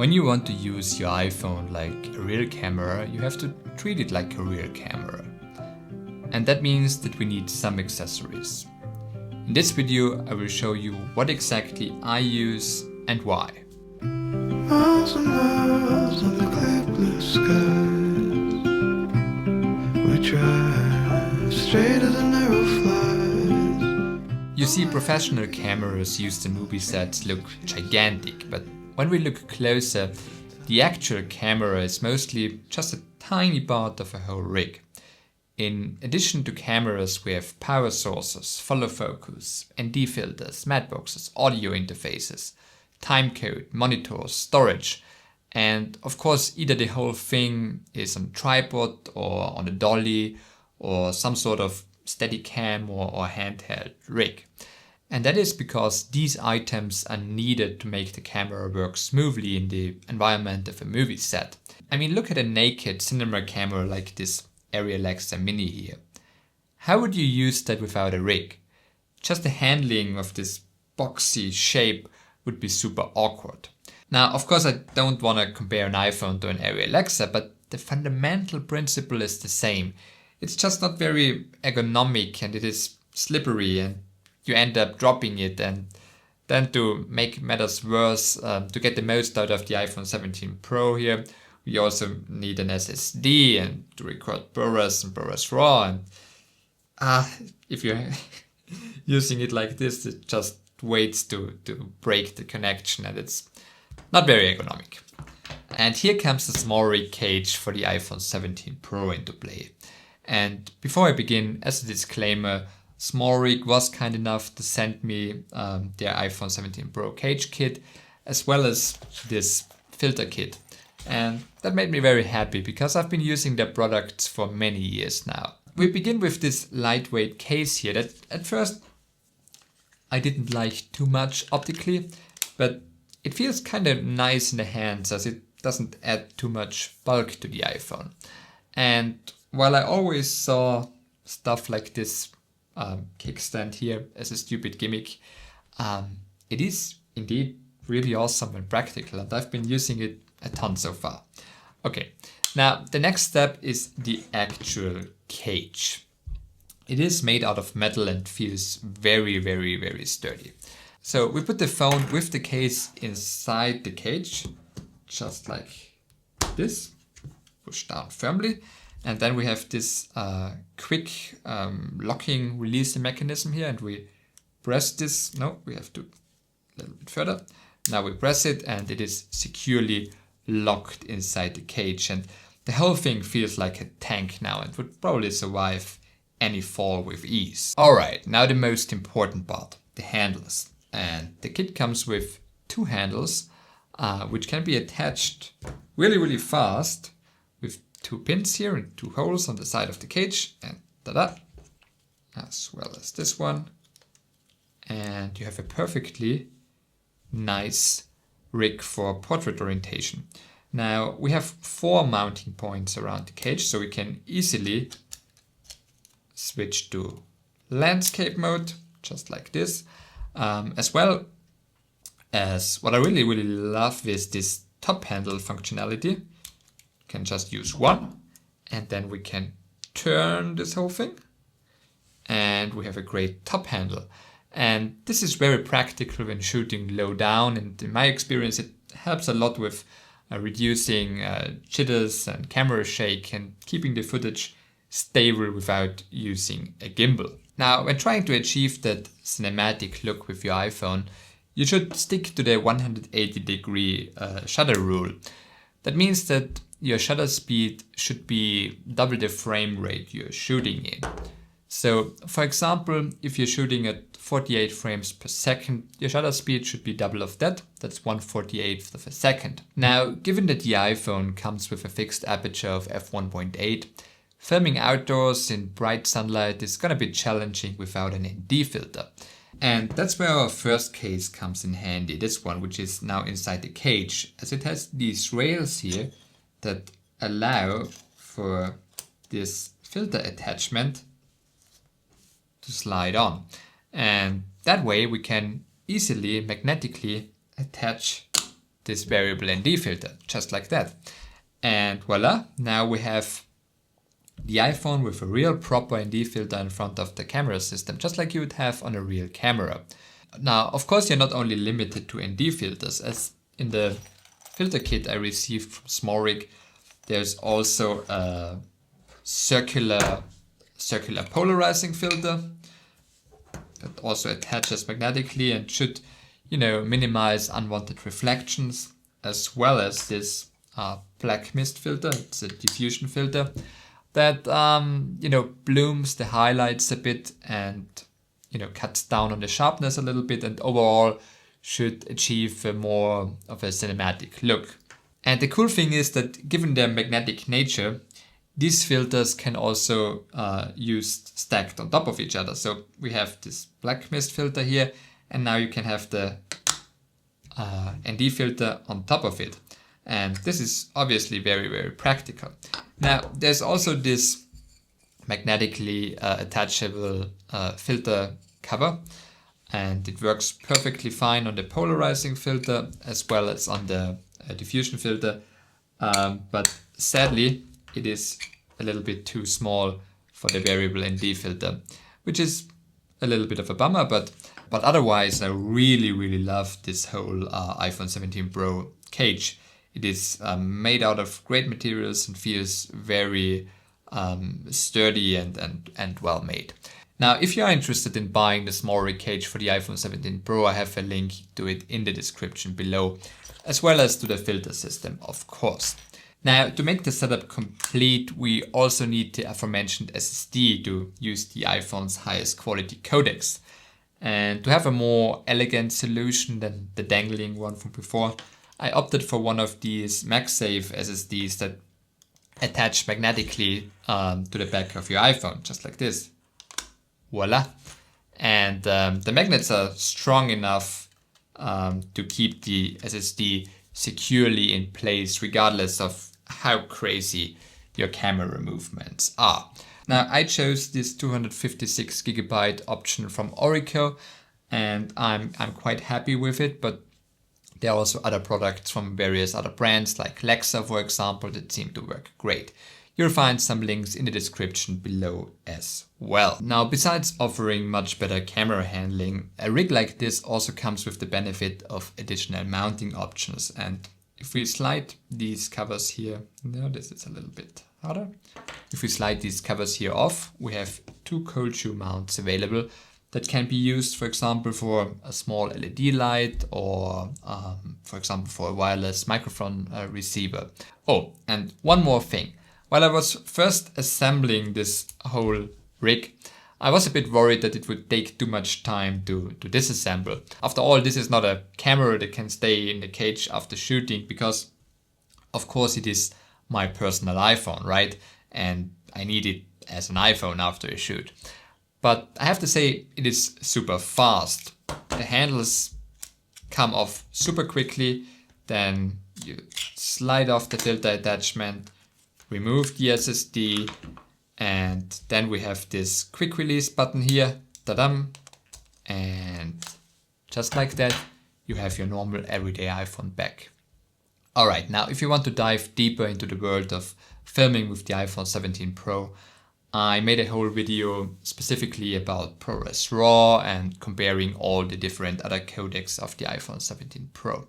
When you want to use your iPhone like a real camera, you have to treat it like a real camera. And that means that we need some accessories. In this video, I will show you what exactly I use and why. Miles and miles of the clear blue skies. We drive straight as an arrow flies. You see, professional cameras used in movie sets look gigantic, but when we look closer, the actual camera is mostly just a tiny part of a whole rig. In addition to cameras, we have power sources, follow focus, ND filters, matte boxes, audio interfaces, timecode, monitors, storage, and of course either the whole thing is on a tripod or on a dolly or some sort of Steadicam or handheld rig. And that is because these items are needed to make the camera work smoothly in the environment of a movie set. I mean, look at a naked cinema camera like this Ariel Alexa Mini here. How would you use that without a rig? Just the handling of this boxy shape would be super awkward. Now, of course, I don't want to compare an iPhone to an Ariel Alexa, but the fundamental principle is the same. It's just not very ergonomic and it is slippery and you end up dropping it. And then to make matters worse, to get the most out of the iPhone 17 Pro here, we also need an SSD and to record ProRes and ProRes RAW. And if you're using it like this, it just waits to break the connection and it's not very ergonomic. And here comes the SmallRig cage for the iPhone 17 Pro into play. And before I begin, as a disclaimer, SmallRig was kind enough to send me their iPhone 17 Pro cage kit as well as this filter kit. And that made me very happy because I've been using their products for many years now. We begin with this lightweight case here that at first I didn't like too much optically, but it feels kind of nice in the hands as it doesn't add too much bulk to the iPhone. And while I always saw stuff like this kickstand here as a stupid gimmick, it is indeed really awesome and practical, and I've been using it a ton so far. Okay, now the next step is the actual cage. It is made out of metal and feels very, very, very sturdy. So we put the phone with the case inside the cage, just like this, push down firmly. And then we have this quick locking releasing mechanism here, and we press this. No, we have to a little bit further. Now we press it and it is securely locked inside the cage, and the whole thing feels like a tank now and would probably survive any fall with ease. Alright, now the most important part, the handles. And the kit comes with two handles which can be attached really, really fast with two pins here and two holes on the side of the cage, and ta-da, as well as this one. And you have a perfectly nice rig for portrait orientation. Now we have 4 mounting points around the cage, so we can easily switch to landscape mode, just like this. As well as what I really, really love is this top handle functionality. You can just use one and then we can turn this whole thing and we have a great top handle. And this is very practical when shooting low down, and in my experience it helps a lot with reducing jitters and camera shake and keeping the footage stable without using a gimbal. Now, when trying to achieve that cinematic look with your iPhone, you should stick to the 180-degree shutter rule. That means that your shutter speed should be double the frame rate you're shooting in. So, for example, if you're shooting at 48 frames per second, your shutter speed should be double of that. That's 1/48 of a second. Now, given that the iPhone comes with a fixed aperture of f1.8, filming outdoors in bright sunlight is gonna be challenging without an ND filter. And that's where our first case comes in handy, this one, which is now inside the cage, as it has these rails here that allow for this filter attachment to slide on. And that way we can easily magnetically attach this variable ND filter, just like that. And voila, now we have the iPhone with a real proper ND filter in front of the camera system, just like you would have on a real camera. Now, of course, you're not only limited to ND filters, as in the filter kit I received from SmallRig, there's also a circular polarizing filter that also attaches magnetically and should, minimize unwanted reflections, as well as this black mist filter. It's a diffusion filter that blooms the highlights a bit and cuts down on the sharpness a little bit, and overall should achieve a more of a cinematic look. And the cool thing is that given their magnetic nature, these filters can also used stacked on top of each other. So we have this black mist filter here, and now you can have the ND filter on top of it. And this is obviously very, very practical. Now, there's also this magnetically attachable filter cover, and it works perfectly fine on the polarizing filter as well as on the diffusion filter. But sadly, it is a little bit too small for the variable ND filter, which is a little bit of a bummer, but otherwise I really, really love this whole iPhone 17 Pro cage. It is made out of great materials and feels very sturdy and well made. Now, if you are interested in buying the SmallRig cage for the iPhone 17 Pro, I have a link to it in the description below, as well as to the filter system, of course. Now, to make the setup complete, we also need the aforementioned SSD to use the iPhone's highest quality codecs. And to have a more elegant solution than the dangling one from before, I opted for one of these MagSafe SSDs that attach magnetically to the back of your iPhone, just like this. Voila! And the magnets are strong enough to keep the SSD securely in place regardless of how crazy your camera movements are. Now, I chose this 256 GB option from Orico, and I'm quite happy with it, but there are also other products from various other brands like Lexa, for example, that seem to work great. You'll find some links in the description below as well. Now, besides offering much better camera handling, a rig like this also comes with the benefit of additional mounting options. And if we slide these covers here, no, this is a little bit harder. If we slide these covers here off, we have two cold shoe mounts available that can be used, for example, for a small LED light or, for example, for a wireless microphone receiver. Oh, and one more thing. While I was first assembling this whole rig, I was a bit worried that it would take too much time to disassemble. After all, this is not a camera that can stay in the cage after shooting because, of course, it is my personal iPhone, right? And I need it as an iPhone after a shoot. But I have to say, it is super fast. The handles come off super quickly. Then you slide off the filter attachment, remove the SSD, and then we have this quick release button here. Ta-dam! And just like that, you have your normal everyday iPhone back. Alright, now if you want to dive deeper into the world of filming with the iPhone 17 Pro, I made a whole video specifically about ProRes RAW and comparing all the different other codecs of the iPhone 17 Pro.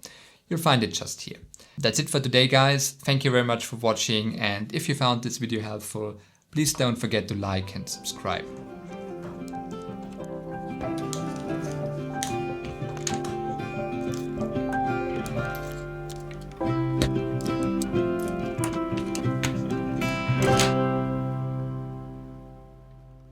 You'll find it just here. That's it for today, guys. Thank you very much for watching, and if you found this video helpful, please don't forget to like and subscribe.